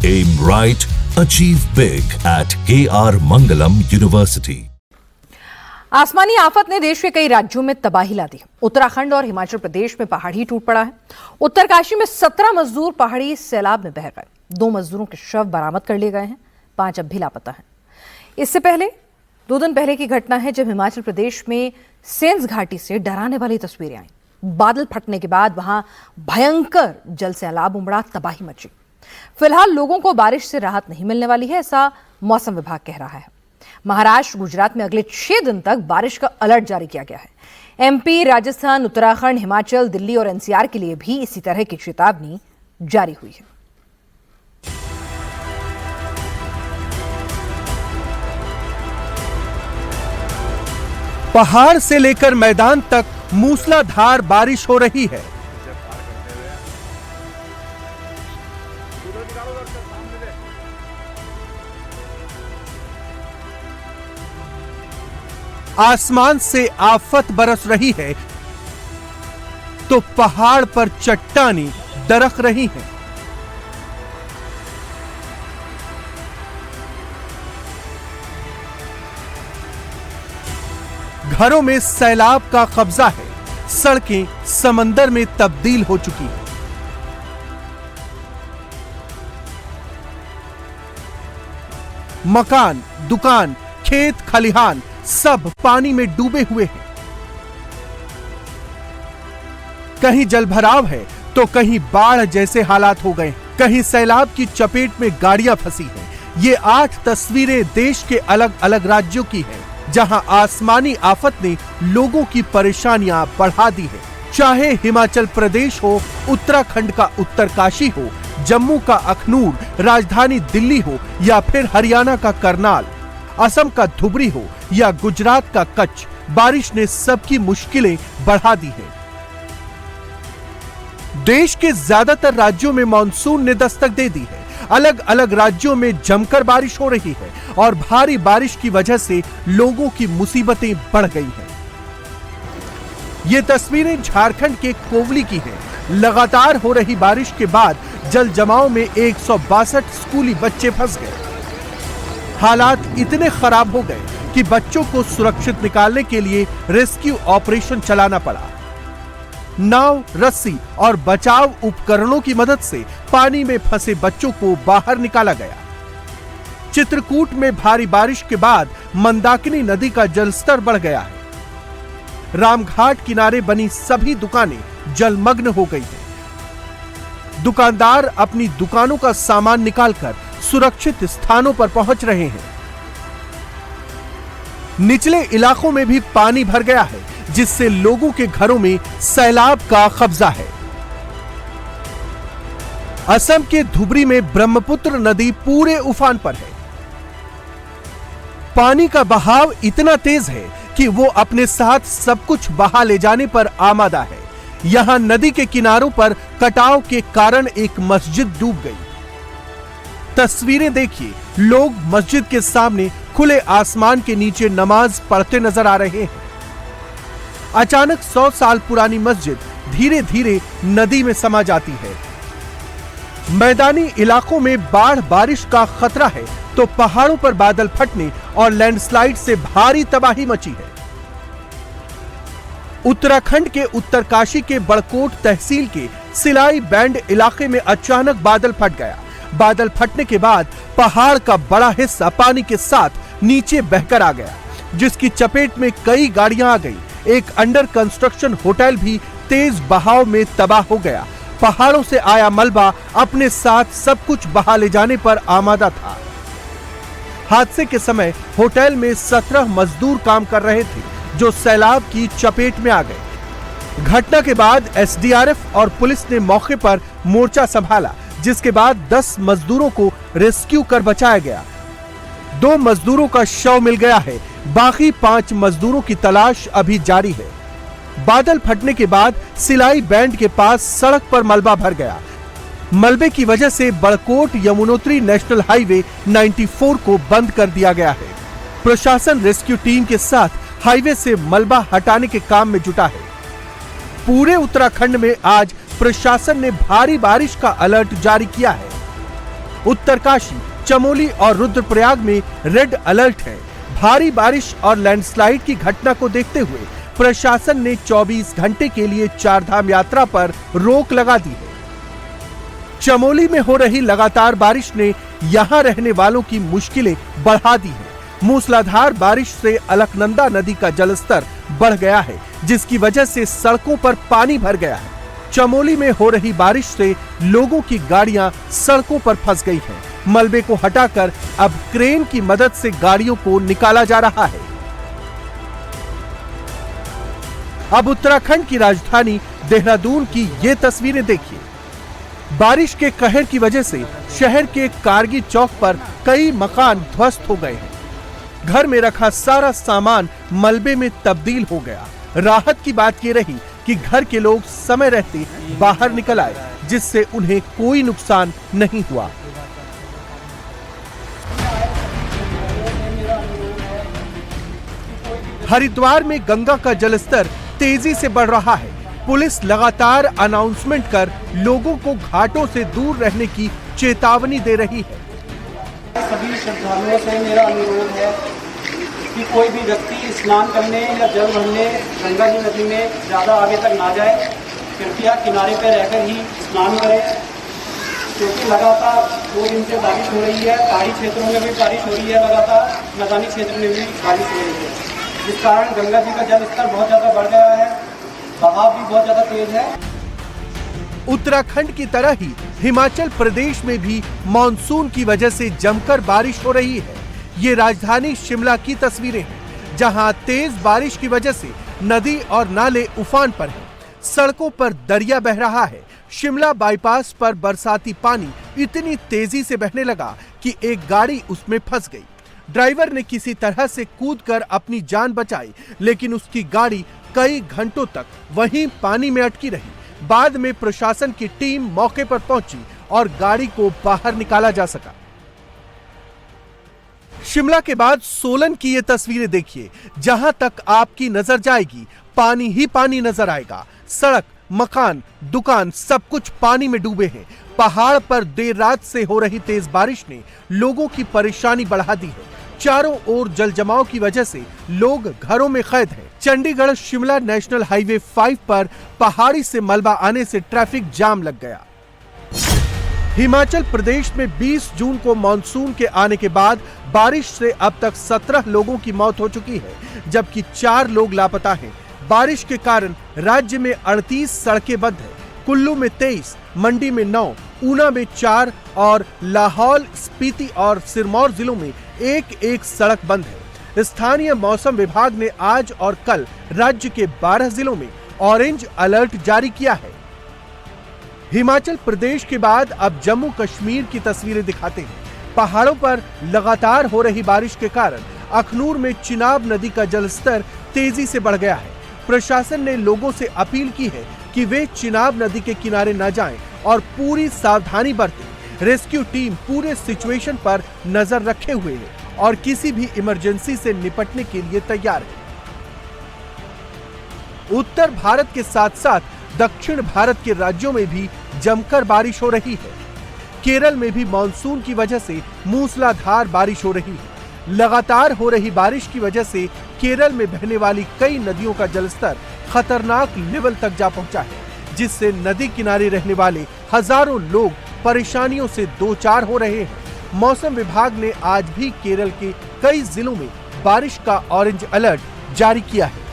Aim right, achieve big at KR Mangalam University. आसमानी आफत ने देश के कई राज्यों में तबाही ला दी। उत्तराखंड और हिमाचल प्रदेश में पहाड़ी टूट पड़ा है। उत्तरकाशी में 17 मजदूर पहाड़ी सैलाब में बह गए। 2 मजदूरों के शव बरामद कर लिए गए हैं, 5 अब भी लापता हैं। इससे पहले 2 दिन पहले की घटना है जब हिमाचल प्रदेश में सेंस घाटी से डराने वाली तस्वीरें आई। बादल फटने के बाद वहां भयंकर जल सैलाब उमड़ा, तबाही मची। फिलहाल लोगों को बारिश से राहत नहीं मिलने वाली है, ऐसा मौसम विभाग कह रहा है। महाराष्ट्र, गुजरात में अगले 6 दिन तक बारिश का अलर्ट जारी किया गया है। एमपी, राजस्थान, उत्तराखंड, हिमाचल, दिल्ली और एनसीआर के लिए भी इसी तरह की चेतावनी जारी हुई है। पहाड़ से लेकर मैदान तक मूसलाधार बारिश हो रही है। आसमान से आफत बरस रही है तो पहाड़ पर चट्टानें दरक रही हैं। घरों में सैलाब का कब्जा है, सड़कें समंदर में तब्दील हो चुकी हैं। मकान, दुकान, खेत खलिहान सब पानी में डूबे हुए हैं। कहीं जलभराव है तो कहीं बाढ़ जैसे हालात हो गए, कहीं सैलाब की चपेट में गाड़ियां फंसी हैं। ये 8 तस्वीरें देश के अलग अलग राज्यों की हैं, जहां आसमानी आफत ने लोगों की परेशानियां बढ़ा दी है। चाहे हिमाचल प्रदेश हो, उत्तराखंड का उत्तरकाशी हो, जम्मू का अखनूर, राजधानी दिल्ली हो या फिर हरियाणा का करनाल, असम का धुबरी हो या गुजरात का कच्छ, बारिश ने सबकी मुश्किलें बढ़ा दी हैं। देश के ज्यादातर राज्यों में मानसून ने दस्तक दे दी है। अलग अलग राज्यों में जमकर बारिश हो रही है और भारी बारिश की वजह से लोगों की मुसीबतें बढ़ गई हैं। ये तस्वीरें झारखंड के कोवली की हैं। लगातार हो रही बारिश के बाद जल जमाव में 162 स्कूली बच्चे फंस गए। हालात इतने खराब हो गए कि बच्चों को सुरक्षित निकालने के लिए रेस्क्यू ऑपरेशन चलाना पड़ा। नाव, रस्सी और बचाव उपकरणों की मदद से पानी में फंसे बच्चों को बाहर निकाला गया। चित्रकूट में भारी बारिश के बाद मंदाकिनी नदी का जलस्तर बढ़ गया है। रामघाट किनारे बनी सभी दुकानें जलमग्न हो गई हैं। दुकानदार अपनी दुकानों का सामान निकालकर सुरक्षित स्थानों पर पहुंच रहे हैं। निचले इलाकों में भी पानी भर गया है, जिससे लोगों के घरों में सैलाब का कब्जा है। असम के धुबरी में ब्रह्मपुत्र नदी पूरे उफान पर है। पानी का बहाव इतना तेज है कि वो अपने साथ सब कुछ बहा ले जाने पर आमादा है। यहां नदी के किनारों पर कटाव के कारण एक मस्जिद डूब गई। तस्वीरें देखिए, लोग मस्जिद के सामने खुले आसमान के नीचे नमाज पढ़ते नजर आ रहे हैं। अचानक 100 साल पुरानी मस्जिद धीरे धीरे नदी में समा जाती है। मैदानी इलाकों में बाढ़ बारिश का खतरा है तो पहाड़ों पर बादल फटने और लैंडस्लाइड से भारी तबाही मची है। उत्तराखंड के उत्तरकाशी के बड़कोट तहसील के सिलाई बैंड इलाके में अचानक बादल फट गया। बादल फटने के बाद पहाड़ का बड़ा हिस्सा पानी के साथ नीचे बहकर आ गया, जिसकी चपेट में कई गाड़ियां आ गई। एक अंडर कंस्ट्रक्शन होटल भी तेज बहाव में तबाह हो गया। पहाड़ों से आया मलबा अपने साथ सब कुछ बहा ले जाने पर आमादा था। हादसे के समय होटल में 17 मजदूर काम कर रहे थे, जो सैलाब की चपेट में आ गए। घटना के बाद एसडीआरएफ और पुलिस ने मौके पर मोर्चा संभाला, जिसके बाद 10 मजदूरों को रेस्क्यू कर बचाया गया। 2 मजदूरों का शव मिल गया है, बाकी 5 मजदूरों की तलाश अभी जारी है। बादल फटने के बाद सिलाई बैंड के पास सड़क पर मलबा भर गया। मलबे की वजह से बड़कोट यमुनोत्री नेशनल हाईवे 94 को बंद कर दिया गया है। प्रशासन रेस्क्यू टीम के साथ हाईवे से मलबा हटाने के काम में जुटा है। पूरे उत्तराखंड में आज प्रशासन ने भारी बारिश का अलर्ट जारी किया है। उत्तरकाशी, चमोली और रुद्रप्रयाग में रेड अलर्ट है। भारी बारिश और लैंडस्लाइड की घटना को देखते हुए प्रशासन ने 24 घंटे के लिए चारधाम यात्रा पर रोक लगा दी है। चमोली में हो रही लगातार बारिश ने यहां रहने वालों की मुश्किलें बढ़ा दी है। मूसलाधार बारिश से अलकनंदा नदी का जलस्तर बढ़ गया है, जिसकी वजह से सड़कों पर पानी भर गया है। चमोली में हो रही बारिश से लोगों की गाड़ियां सड़कों पर फंस गई हैं। मलबे को हटाकर अब क्रेन की मदद से गाड़ियों को निकाला जा रहा है। अब उत्तराखंड की राजधानी देहरादून की ये तस्वीरें देखिए। बारिश के कहर की वजह से शहर के कारगी चौक पर कई मकान ध्वस्त हो गए हैं। घर में रखा सारा सामान मलबे में तब्दील हो गया। राहत की बात ये रही कि घर के लोग समय रहते बाहर निकल आए, जिससे उन्हें कोई नुकसान नहीं हुआ। हरिद्वार में गंगा का जलस्तर तेजी से बढ़ रहा है। पुलिस लगातार अनाउंसमेंट कर लोगों को घाटों से दूर रहने की चेतावनी दे रही है। सभी श्रद्धालुओं से मेरा अनुरोध है कि कोई भी व्यक्ति स्नान करने या जल भरने गंगा जी नदी में ज़्यादा आगे तक ना जाए। कृपया किनारे पर रहकर ही स्नान करें, क्योंकि लगातार 2 दिन से बारिश हो रही है। पहाड़ी क्षेत्रों में भी बारिश हो रही है, लगातार मैदानी क्षेत्र में भी बारिश हो रही है, जिस कारण गंगा जी का जल स्तर बहुत ज़्यादा बढ़ गया है। बहाव भी बहुत ज़्यादा तेज है। उत्तराखंड की तरह ही हिमाचल प्रदेश में भी मानसून की वजह से जमकर बारिश हो रही है। ये राजधानी शिमला की तस्वीरें हैं, जहां तेज बारिश की वजह से नदी और नाले उफान पर हैं। सड़कों पर दरिया बह रहा है। शिमला बाईपास पर बरसाती पानी इतनी तेजी से बहने लगा कि एक गाड़ी उसमें फंस गई। ड्राइवर ने किसी तरह से कूदकर अपनी जान बचाई, लेकिन उसकी गाड़ी कई घंटों तक वहीं पानी में अटकी रही। बाद में प्रशासन की टीम मौके पर पहुंची और गाड़ी को बाहर निकाला जा सका। शिमला के बाद सोलन की ये तस्वीरें देखिए। जहां तक आपकी नजर जाएगी पानी ही पानी नजर आएगा। सड़क, मकान, दुकान सब कुछ पानी में डूबे हैं। पहाड़ पर देर रात से हो रही तेज बारिश ने लोगों की परेशानी बढ़ा दी है। चारों ओर जल जमाव की वजह से लोग घरों में कैद हैं। चंडीगढ़ शिमला नेशनल हाईवे 5 पर पहाड़ी से मलबा आने से ट्रैफिक जाम लग गया। हिमाचल प्रदेश में 20 जून को मानसून के आने के बाद बारिश से अब तक 17 लोगों की मौत हो चुकी है, जबकि 4 लोग लापता हैं। बारिश के कारण राज्य में 38 सड़कें बंद हैं। कुल्लू में 23, मंडी में 9, ऊना में 4 और लाहौल, स्पीति और सिरमौर जिलों में एक सड़क बंद है। स्थानीय मौसम विभाग ने आज और कल राज्य के 12 जिलों में ऑरेंज अलर्ट जारी किया है। हिमाचल प्रदेश के बाद अब जम्मू कश्मीर की तस्वीरें दिखाते हैं। पहाड़ों पर लगातार हो रही बारिश के कारण अखनूर में चिनाब नदी का जलस्तर तेजी से बढ़ गया है। प्रशासन ने लोगों से अपील की है कि वे चिनाब नदी के किनारे न जाएं और पूरी सावधानी बरतें। रेस्क्यू टीम पूरे सिचुएशन पर नजर रखे हुए है और किसी भी इमरजेंसी से निपटने के लिए तैयार है। उत्तर भारत के साथ साथ दक्षिण भारत के राज्यों में भी जमकर बारिश हो रही है। केरल में भी मानसून की वजह से मूसलाधार बारिश हो रही है। लगातार हो रही बारिश की वजह से केरल में बहने वाली कई नदियों का जलस्तर खतरनाक लेवल तक जा पहुंचा है, जिससे नदी किनारे रहने वाले हजारों लोग परेशानियों से दो चार हो रहे हैं। मौसम विभाग ने आज भी केरल के कई जिलों में बारिश का ऑरेंज अलर्ट जारी किया है।